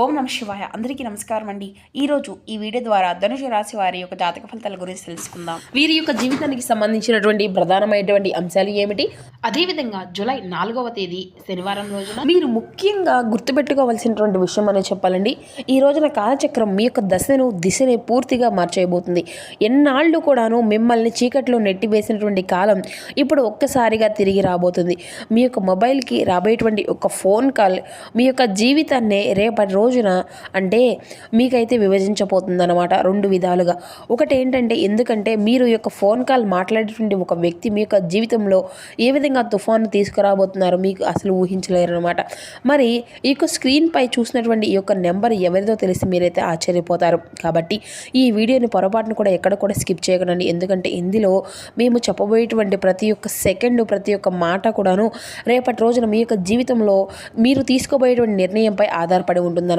ఓం నమ శివాయ. అందరికీ నమస్కారం అండి. ఈరోజు ఈ వీడియో ద్వారా ధనుసు రాశి వారి యొక్క జాతక ఫలితాల గురించి తెలుసుకుందాం. వీరి యొక్క జీవితానికి సంబంధించినటువంటి ప్రధానమైనటువంటి అంశాలు ఏమిటి, అదేవిధంగా జూలై 4వ తేదీ శనివారం రోజున మీరు ముఖ్యంగా గుర్తుపెట్టుకోవాల్సినటువంటి విషయం అనేది చెప్పాలండి. ఈ రోజున కాలచక్రం మీ యొక్క దిశని పూర్తిగా మార్చేయబోతుంది. ఎన్నాళ్ళు కూడాను మిమ్మల్ని చీకట్లో నెట్టివేసినటువంటి కాలం ఇప్పుడు ఒక్కసారిగా తిరిగి రాబోతుంది. మీ యొక్క మొబైల్కి రాబోయేటువంటి ఒక ఫోన్ కాల్ మీ యొక్క జీవితాన్ని రేపటి రోజున అంటే మీకైతే విభజించబోతుందన్నమాట రెండు విధాలుగా. ఒకటి ఏంటంటే, ఎందుకంటే మీరు యొక్క ఫోన్ కాల్ మాట్లాడేటువంటి ఒక వ్యక్తి మీ యొక్క జీవితంలో ఏ విధంగా తుఫాను తీసుకురాబోతున్నారో మీకు అసలు ఊహించలేరు అనమాట. మరి ఈ యొక్క స్క్రీన్పై చూసినటువంటి ఈ యొక్క నెంబర్ ఎవరిదో తెలిసి మీరైతే ఆశ్చర్యపోతారు. కాబట్టి ఈ వీడియోని పొరపాటును కూడా ఎక్కడ కూడా స్కిప్ చేయకండి. ఎందుకంటే ఇందులో మేము చెప్పబోయేటువంటి ప్రతి ఒక్క సెకండ్, ప్రతి ఒక్క మాట కూడాను రేపటి రోజున మీ యొక్క జీవితంలో మీరు తీసుకోబోయేటువంటి నిర్ణయంపై ఆధారపడి ఉంటుందన్నమాట.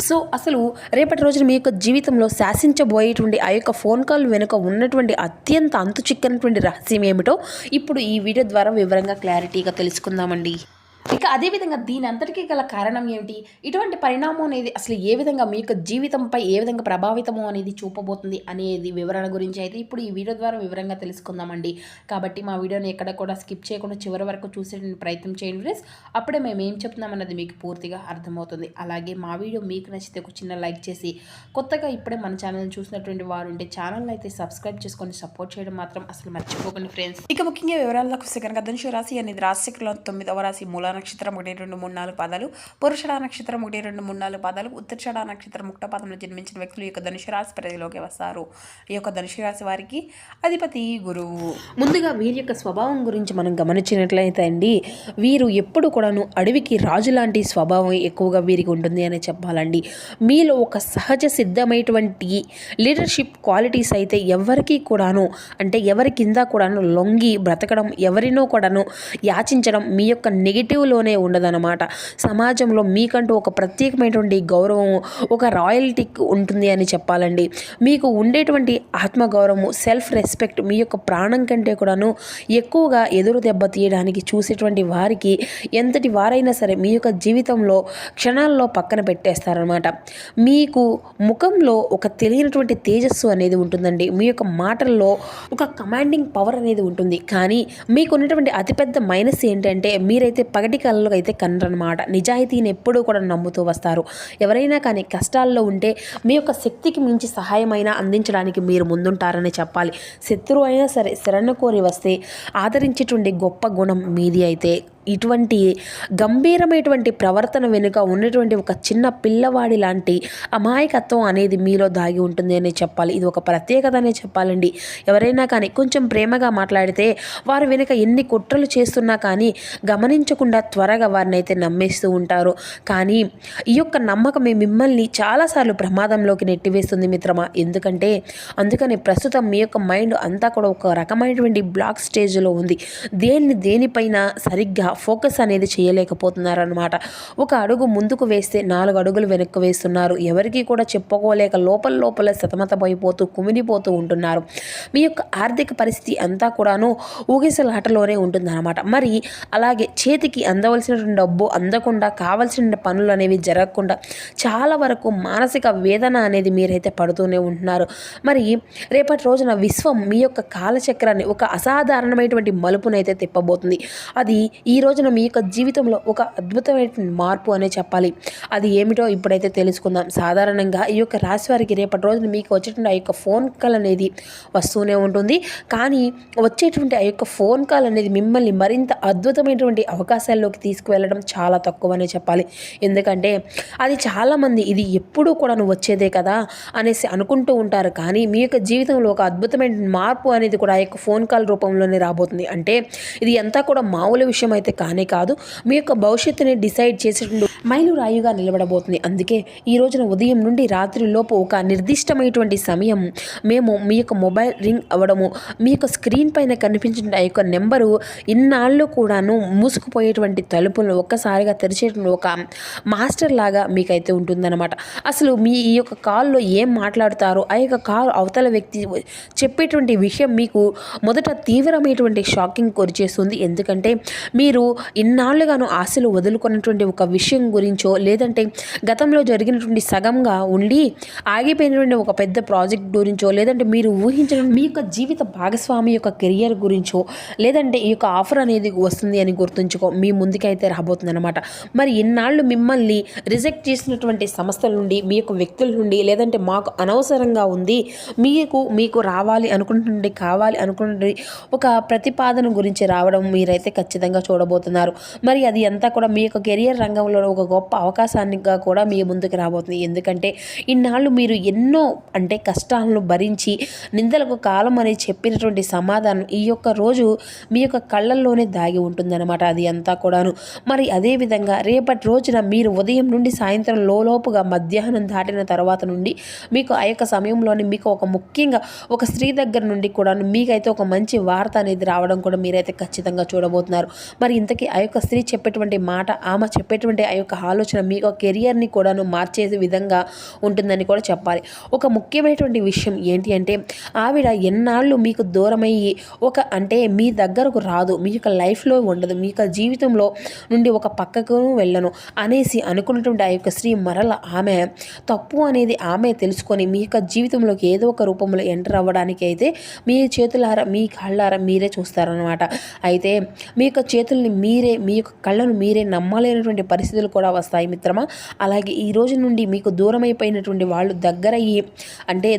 సో అసలు రేపటి రోజున మీ యొక్క జీవితంలో శాసించబోయేటువంటి ఆ యొక్క ఫోన్ కాల్ వెనుక ఉన్నటువంటి అత్యంత అంతు చిక్కనటువంటి రహస్యం ఏమిటో ఇప్పుడు ఈ వీడియో ద్వారా వివరంగా క్లారిటీగా తెలుసుకుందామండి. ఇక అదేవిధంగా దీని అంతటికీ గల కారణం ఏమిటి, ఇటువంటి పరిణామం అనేది అసలు ఏ విధంగా మీ యొక్క జీవితంపై ఏ విధంగా ప్రభావితమో అనేది చూపబోతుంది అనేది వివరణ గురించి అయితే ఇప్పుడు ఈ వీడియో ద్వారా వివరంగా తెలుసుకుందామండి. కాబట్టి మా వీడియోని ఎక్కడ కూడా స్కిప్ చేయకుండా చివరి వరకు చూసే ప్రయత్నం చేయండి ఫ్రెండ్స్. అప్పుడే మేము ఏం చెప్తున్నామన్నది మీకు పూర్తిగా అర్థమవుతుంది. అలాగే మా వీడియో మీకు నచ్చితే ఒక చిన్న లైక్ చేసి, కొత్తగా ఇప్పుడే మన ఛానల్ని చూసినటువంటి వారు ఉంటే ఛానల్ అయితే సబ్స్క్రైబ్ చేసుకొని సపోర్ట్ చేయడం మాత్రం అసలు మర్చిపోకండి ఫ్రెండ్స్. ఇక ముఖ్యంగా వివరాల్లోకి వస్తే కనుక ధనుసు రాశి అనేది రాశిలో 9వ రాశి. మూల నక్షత్రం 1, 2, 3, 4 పాదాలు, పురుషుడ నక్షత్రం 1, 2, 3, 4 పాదాలు, ఉత్తరాషాఢ నక్షత్రం 1వ పాదంలో జన్మించిన వ్యక్తులు ఈ యొక్క ధనుసు రాశి పరిధిలోకి వస్తారు. ఈ యొక్క ధనుసు రాశి వారికి అధిపతి గురువు. ముందుగా వీరి యొక్క స్వభావం గురించి మనం గమనించినట్లయితే అండి, వీరు ఎప్పుడు కూడాను అడవికి రాజు లాంటి స్వభావం ఎక్కువగా వీరికి ఉంటుంది అని చెప్పాలండి. మీలో ఒక సహజ సిద్ధమైనటువంటి లీడర్షిప్ క్వాలిటీస్ అయితే ఎవరికి కూడాను అంటే ఎవరి కింద కూడాను లొంగి బ్రతకడం, ఎవరినో కూడాను యాచించడం మీ యొక్క నెగిటివ్లోనే ఉండదన్నమాట. సమాజంలో మీకంటూ ఒక ప్రత్యేకమైనటువంటి గౌరవం, ఒక రాయల్టీ ఉంటుంది అని చెప్పాలండి. మీకు ఉండేటువంటి ఆత్మగౌరవము, సెల్ఫ్ రెస్పెక్ట్ మీ యొక్క ప్రాణం కంటే కూడాను ఎక్కువగా ఎదురు దెబ్బ తీయడానికి చూసేటువంటి వారికి ఎంతటి వారైనా సరే మీ యొక్క జీవితంలో క్షణాల్లో పక్కన పెట్టేస్తారనమాట. మీకు ముఖంలో ఒక తెలియనటువంటి తేజస్సు అనేది ఉంటుందండి. మీ యొక్క మాటల్లో ఒక కమాండింగ్ పవర్ అనేది ఉంటుంది. కానీ మీకు ఉన్నటువంటి అతిపెద్ద మైనస్ ఏంటంటే, మీరైతే పగటి కళ్ళలో అయితే కనరనమాట. నిజాయితీని ఎప్పుడూ కూడా నమ్ముతూ వస్తారు. ఎవరైనా కానీ కష్టాల్లో ఉంటే మీ యొక్క శక్తికి మించి సహాయమైనా అందించడానికి మీరు ముందుంటారని చెప్పాలి. శత్రువు అయినా సరే శరణు కోరి వస్తే ఆదరించేటువంటి గొప్ప గుణం మీది. అయితే ఇటువంటి గంభీరమైనటువంటి ప్రవర్తన వెనుక ఉన్నటువంటి ఒక చిన్న పిల్లవాడి లాంటి అమాయకత్వం అనేది మీలో దాగి ఉంటుంది అని చెప్పాలి. ఇది ఒక ప్రత్యేకత అనే చెప్పాలండి. ఎవరైనా కానీ కొంచెం ప్రేమగా మాట్లాడితే వారు వెనుక ఎన్ని కుట్రలు చేస్తున్నా కానీ గమనించకుండా త్వరగా వారిని అయితే నమ్మేస్తూ ఉంటారు. కానీ ఈ యొక్క నమ్మకమే మిమ్మల్ని చాలాసార్లు ప్రమాదంలోకి నెట్టివేస్తుంది మిత్రమా. అందుకని ప్రస్తుతం మీ యొక్క మైండ్ అంతా కూడా ఒక రకమైనటువంటి బ్లాక్ స్టేజ్లో ఉంది. దేనిపైన సరిగ్గా ఫోకస్ అనేది చేయలేకపోతున్నారనమాట. ఒక అడుగు ముందుకు వేస్తే 4 అడుగులు వెనక్కి వేస్తున్నారు. ఎవరికి కూడా చెప్పుకోలేక లోపల సతమతమైపోతూ కుమిలిపోతూ ఉంటున్నారు. మీ యొక్క ఆర్థిక పరిస్థితి అంతా కూడాను ఊగిసలాటలోనే ఉంటుందన్నమాట. మరి అలాగే చేతికి అందవలసినటువంటి డబ్బు అందకుండా, కావలసిన పనులు అనేవి జరగకుండా చాలా వరకు మానసిక వేదన అనేది మీరైతే పడుతూనే ఉంటున్నారు. మరి రేపటి రోజున విశ్వం మీ యొక్క కాలచక్రాన్ని ఒక అసాధారణమైనటువంటి మలుపునైతే తిప్పబోతుంది. అది ఈ రోజున మీ యొక్క జీవితంలో ఒక అద్భుతమైన మార్పు అనే చెప్పాలి. అది ఏమిటో ఇప్పుడైతే తెలుసుకుందాం. సాధారణంగా ఈ యొక్క రాశి వారికి రేపటి రోజున మీకు వచ్చేటువంటి ఆ యొక్క ఫోన్ కాల్ అనేది వస్తూనే ఉంటుంది. కానీ వచ్చేటువంటి ఆ యొక్క ఫోన్ కాల్ అనేది మిమ్మల్ని మరింత అద్భుతమైనటువంటి అవకాశాల్లోకి తీసుకువెళ్ళడం చాలా తక్కువ అనే చెప్పాలి. ఎందుకంటే అది చాలామంది ఇది ఎప్పుడూ కూడా వచ్చేదే కదా అనేసి అనుకుంటూ ఉంటారు. కానీ మీ యొక్క జీవితంలో ఒక అద్భుతమైన మార్పు అనేది కూడా ఆ యొక్క ఫోన్ కాల్ రూపంలోనే రాబోతుంది. అంటే ఇది అంతా కూడా మామూలు విషయం అయితే కానే కాదు. మీ యొక్క భవిష్యత్తుని డిసైడ్ చేసేటువంటి మైలురాయిగా నిలబడబోతుంది. అందుకే ఈ రోజున ఉదయం నుండి రాత్రి లోపు ఒక నిర్దిష్టమైనటువంటి సమయం మేము మీ యొక్క మొబైల్ రింగ్ అవ్వడము, మీ యొక్క స్క్రీన్ పైన కనిపించిన ఆ యొక్క నెంబరు ఇన్నాళ్ళు కూడాను మూసుకుపోయేటువంటి తలుపులను ఒక్కసారిగా తెరిచేటువంటి ఒక మాస్టర్ లాగా మీకైతే ఉంటుందన్నమాట. అసలు మీ ఈ యొక్క కాల్లో ఏం మాట్లాడుతారో ఆ యొక్క కాల్ అవతల వ్యక్తి చెప్పేటువంటి విషయం మీకు మొదట తీవ్రమైనటువంటి షాకింగ్ కొరిచేస్తుంది. ఎందుకంటే మీరు మీరు ఇన్నాళ్ళుగాను ఆశలు వదులుకున్నటువంటి ఒక విషయం గురించో, లేదంటే గతంలో జరిగినటువంటి సగంగా ఉండి ఆగిపోయినటువంటి ఒక పెద్ద ప్రాజెక్ట్ గురించో, లేదంటే మీరు ఊహించిన మీ యొక్క జీవిత భాగస్వామి యొక్క కెరియర్ గురించో, లేదంటే ఈ యొక్క ఆఫర్ అనేది వస్తుంది అని గుర్తుంచుకో మీ ముందుకైతే రాబోతుంది అనమాట. మరి ఇన్నాళ్ళు మిమ్మల్ని రిజెక్ట్ చేసినటువంటి సంస్థల నుండి, మీ యొక్క వ్యక్తుల నుండి, లేదంటే మాకు అనవసరంగా ఉంది, మీకు రావాలి అనుకుంటుండే, కావాలి అనుకుంటుండే ఒక ప్రతిపాదన గురించి రావడం మీరైతే ఖచ్చితంగా చూడబోతున్నారు. మరి అది అంతా కూడా మీ యొక్క కెరియర్ రంగంలో ఒక గొప్ప అవకాశాన్నిగా కూడా మీ ముందుకు రాబోతుంది. ఎందుకంటే ఇన్నాళ్ళు మీరు ఎన్నో అంటే కష్టాలను భరించి నిందలకు కాలం అనేది చెప్పినటువంటి సమాధానం ఈ యొక్క రోజు మీ యొక్క కళ్ళల్లోనే దాగి ఉంటుందన్నమాట. అది అంతా కూడాను. మరి అదేవిధంగా రేపటి రోజున మీరు ఉదయం నుండి సాయంత్రం లోపుగా మధ్యాహ్నం దాటిన తర్వాత నుండి మీకు ఆ యొక్క సమయంలోనే మీకు ఒక ముఖ్యంగా ఒక స్త్రీ దగ్గర నుండి కూడా మీకైతే ఒక మంచి వార్త అనేది రావడం కూడా మీరైతే ఖచ్చితంగా చూడబోతున్నారు. మరి ఇంతకీ ఆ యొక్క స్త్రీ చెప్పేటువంటి మాట, ఆమె చెప్పేటువంటి ఆ యొక్క ఆలోచన మీకు కెరియర్ని కూడాను మార్చేసే విధంగా ఉంటుందని కూడా చెప్పాలి. ఒక ముఖ్యమైనటువంటి విషయం ఏంటి అంటే ఆవిడ ఎన్నాళ్ళు మీకు దూరమయ్యి అంటే మీ దగ్గరకు రాదు, మీ యొక్క లైఫ్లో ఉండదు, మీ యొక్క జీవితంలో నుండి ఒక పక్కకు వెళ్ళను అనేసి అనుకున్నటువంటి ఆ యొక్క స్త్రీ మరల ఆమె తప్పు అనేది ఆమె తెలుసుకొని మీ యొక్క జీవితంలోకి ఏదో ఒక రూపంలో ఎంటర్ అవ్వడానికి అయితే మీ చేతులారా మీ కళ్ళారా మీరే చూస్తారనమాట. అయితే మీ యొక్క చేతుల్ని మీరే, మీ యొక్క కళ్ళను మీరే నమ్మలేనటువంటి పరిస్థితులు కూడా వస్తాయి మిత్రమా. అలాగే ఈ రోజు నుండి మీకు దూరమైపోయినటువంటి వాళ్ళు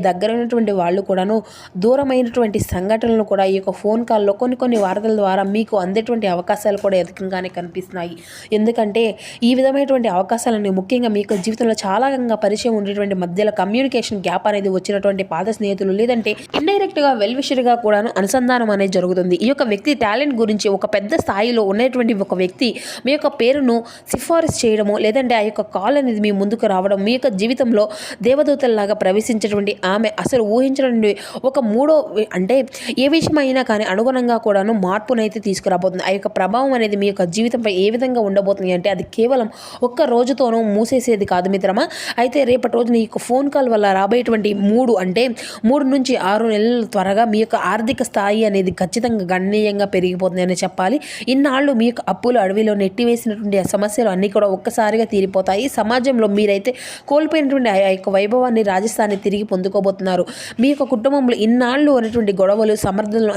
దగ్గరైనటువంటి వాళ్ళు కూడాను దూరమైనటువంటి సంఘటనలు కూడా ఈ యొక్క ఫోన్ కాల్లో కొన్ని వార్తల ద్వారా మీకు అందేటువంటి అవకాశాలు కూడా అధికంగానే కనిపిస్తున్నాయి. ఎందుకంటే ఈ విధమైనటువంటి అవకాశాలని ముఖ్యంగా మీకు జీవితంలో చాలా పరిచయం ఉండేటువంటి మధ్యలో కమ్యూనికేషన్ గ్యాప్ అనేది వచ్చినటువంటి పాత స్నేహితులు, లేదంటే ఇండైరెక్ట్గా వెల్విషర్గా కూడాను అనుసంధానం అనేది జరుగుతుంది. ఈ యొక్క వ్యక్తి టాలెంట్ గురించి ఒక పెద్ద స్థాయిలో ఉన్నటువంటి ఒక వ్యక్తి మీ యొక్క పేరును సిఫారసు చేయడము, లేదంటే ఆ యొక్క కాల్ అనేది మీ ముందుకు రావడం, మీ యొక్క జీవితంలో దేవదూతల్లాగా ప్రవేశించేటువంటి ఆమె అసలు ఊహించడండి ఒక మూడో అంటే ఏ విషయమైనా కానీ అనుగుణంగా కూడాను మార్పునైతే తీసుకురాబోతుంది. ఆ యొక్క ప్రభావం అనేది మీ యొక్క జీవితంపై ఏ విధంగా ఉండబోతుంది అంటే అది కేవలం ఒక్క రోజుతోనూ మూసేసేది కాదు మిత్రమా. అయితే రేపటి రోజున ఈ యొక్క ఫోన్ కాల్ వల్ల రాబోయేటువంటి 3 నుంచి 6 నెలల త్వరగా మీ యొక్క ఆర్థిక స్థాయి అనేది ఖచ్చితంగా గణనీయంగా పెరిగిపోతుంది అని చెప్పాలి. ఇన్నాళ్ళు మీ యొక్క అప్పులు అడవిలో నెట్టివేసినటువంటి సమస్యలు అన్నీ కూడా ఒక్కసారిగా తీరిపోతాయి. సమాజంలో మీరైతే కోల్పోయినటువంటి ఆ యొక్క వైభవాన్ని, రాజస్థాన్ని తిరిగి పొందుకోబోతున్నారు. మీ యొక్క కుటుంబంలో ఇన్నాళ్ళు అనేటువంటి గొడవలు, సమర్థనలు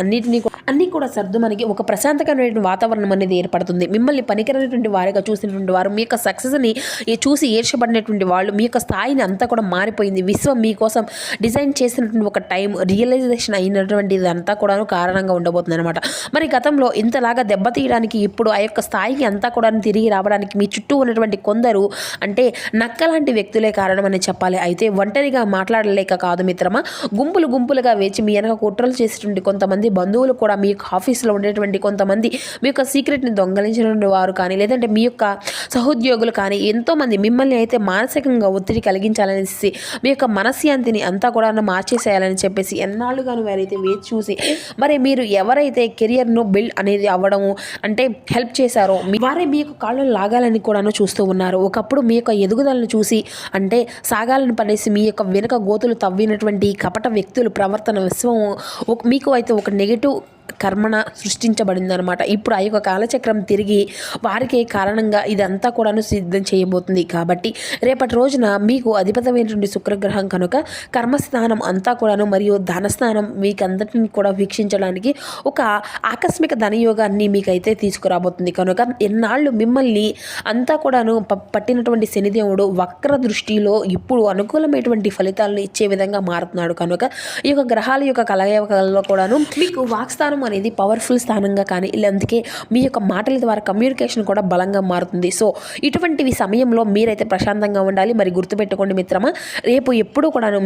అన్నీ కూడా సర్దుమణిగి ఒక ప్రశాంతకరమైన వాతావరణం అనేది ఏర్పడుతుంది. మిమ్మల్ని పనికిరనటువంటి వారిగా చూసినటువంటి వారు, మీ యొక్క సక్సెస్ని చూసి ఈర్షపడినటువంటి వాళ్ళు, మీ యొక్క స్థాయిని అంతా కూడా మారిపోయింది. విశ్వం మీకోసం డిజైన్ చేసినటువంటి ఒక టైం రియలైజేషన్ అయినటువంటి ఇదంతా కూడా కారణంగా ఉండబోతుంది అనమాట. మరి గతంలో ఇంతలాగా దెబ్బతీయడానికి ఇప్పుడు ఆ యొక్క స్థాయికి అంతా కూడా తిరిగి రావడానికి మీ చుట్టూ ఉన్నటువంటి కొందరు అంటే నక్కలాంటి వ్యక్తులే కారణం అని చెప్పాలి. అయితే ఒంటరిగా మాట్లాడలేక కాదు మిత్రమా, గుంపులుగా వేచి మీ వెనక కుట్రలు చేసేటువంటి కొంతమంది బంధువులు కూడా మీ యొక్క ఆఫీస్లో ఉండేటువంటి కొంతమంది మీ యొక్క సీక్రెట్ని దొంగలించినటువంటి వారు కానీ, లేదంటే మీ యొక్క సహోద్యోగులు కానీ ఎంతోమంది మిమ్మల్ని అయితే మానసికంగా ఒత్తిడి కలిగించాలనేసి మీ యొక్క మనశ్శాంతిని అంతా కూడా మార్చేసేయాలని చెప్పేసి ఎన్నాళ్ళుగాను వారైతే వేచి చూసి మరి మీరు ఎవరైతే కెరియర్ను బిల్డ్ అనేది అవ్వడము అంటే హెల్ప్ చేశారో వారే మీ యొక్క కాళ్ళను లాగాలని కూడాను చూస్తూ ఉన్నారు. ఒకప్పుడు మీ యొక్క ఎదుగుదలను చూసి అంటే సాగాలను పడేసి మీ యొక్క వెనుక గోతులు తవ్వినటువంటి కపట వ్యక్తుల ప్రవర్తన విశ్వం మీకు అయితే ఒక నెగిటివ్ కర్మణ సృష్టించబడిందనమాట. ఇప్పుడు ఆ యొక్క కాలచక్రం తిరిగి వారికి కారణంగా ఇదంతా కూడాను సిద్ధం చేయబోతుంది. కాబట్టి రేపటి రోజున మీకు అధిపతమైనటువంటి శుక్రగ్రహం కనుక కర్మస్థానం అంతా కూడాను మరియు ధనస్థానం మీకందరినీ కూడా వీక్షించడానికి ఒక ఆకస్మిక ధనయోగాన్ని మీకైతే తీసుకురాబోతుంది. కనుక ఎన్నాళ్ళు మిమ్మల్ని అంతా కూడాను పట్టినటువంటి శనిదేవుడు వక్ర దృష్టిలో ఇప్పుడు అనుకూలమైనటువంటి ఫలితాలను ఇచ్చే విధంగా మారుతున్నాడు. కనుక ఈ యొక్క గ్రహాల యొక్క కలయికల్లో కూడాను మీకు వాక్స్థానం అనేది పవర్ఫుల్ స్థానంగా కానీ అందుకే మీ యొక్క మాటల ద్వారా కమ్యూనికేషన్ కూడా బలంగా మారుతుంది. సో ఇటువంటివి సమయంలో మీరైతే ప్రశాంతంగా ఉండాలి. మరి గుర్తుపెట్టుకోండి మిత్రమా, రేపు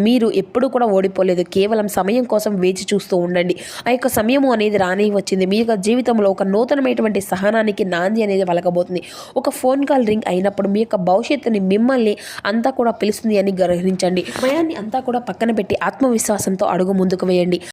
మీరు ఎప్పుడు కూడా ఓడిపోలేదు. కేవలం సమయం కోసం వేచి చూస్తూ ఉండండి. ఆ యొక్క సమయము అనేది రాని వచ్చింది. మీ యొక్క జీవితంలో ఒక నూతనమైనటువంటి సహనానికి నాంది అనేది వలకబోతుంది. ఒక ఫోన్ కాల్ రింగ్ అయినప్పుడు మీ యొక్క భవిష్యత్తుని మిమ్మల్ని అంతా కూడా పిలుస్తుంది అని గ్రహించండి. భయాన్ని అంతా కూడా పక్కన పెట్టి ఆత్మవిశ్వాసంతో అడుగు ముందుకు వేయండి.